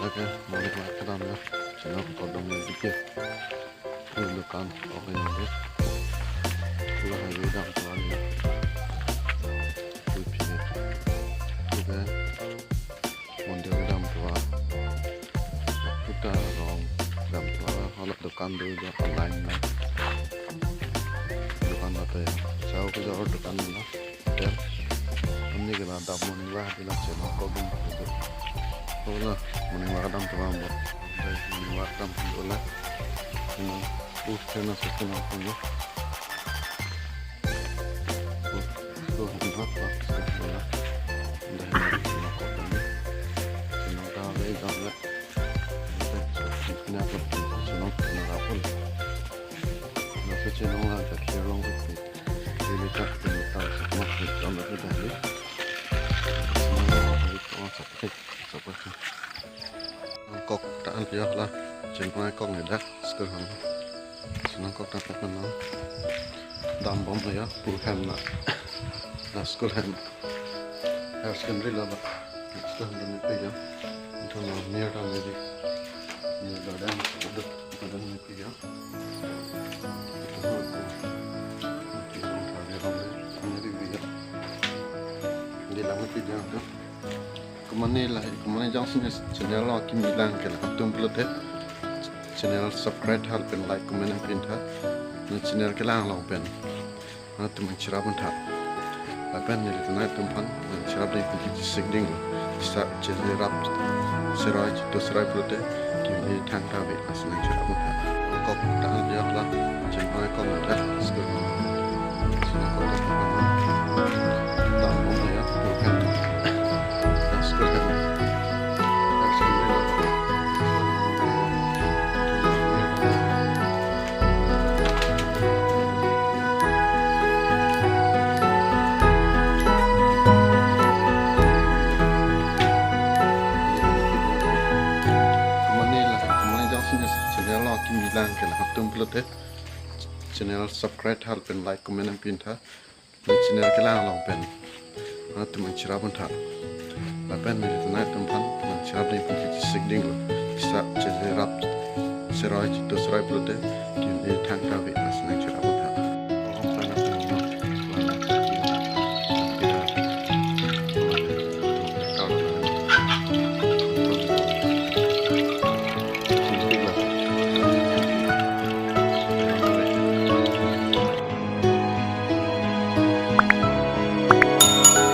Oke, balik lagi ke dalam ya. Channel kodongnya dikit. Tunjukkan oke ini. Sudah lagi dalam tuan ya. Pilih. Oke. Mundur dalam tuan. Kita dong dalam tuan. Kalau dukan dulu online lah. Dukan apa ya? Jauh ke jauh dukan lah. Ya. Ini kita dapat murah di channel kodong itu. Olah, meninggalkan tuan buat. Meninggalkan tuan. Ini channel channel punya. Tuh berapa? Sekolah. Udah hari channel kodong. Channel kali kali. Ini apa? Channel kenapa? Nasi channel ada channel itu. Ini tak tahu semua channel itu tadi. Seperti kok tak lihat lah channel kok nggak sekarang channel kok dapat menang dambom ya pulhan lah sekarang harus kembali lah sekarang demi ya itu namanya orang jadi ini badan sudah badan ini ya di dalam video tu kemana jangan sini channel lagi milang kalau kamu belum deh channel subscribe hal pen like comment dan pinta dan channel kelang lau pen nanti mencirap entah pen jadi tunai tumpan mencirap dari kunci segding bisa jadi rap serai itu serai belum deh kini tangkap asal mencirap entah kok tak ada lah channel kok ada sekarang channel kok bilang kalau kamu belum deh channel subscribe hal pen like comment dan pinta dan channel kelang lau pen nanti mencirap entah pen dari tunai tumpan mencirap dari kunci segding bisa jadi rap serai itu serai belum deh kini tangkap asal mencirap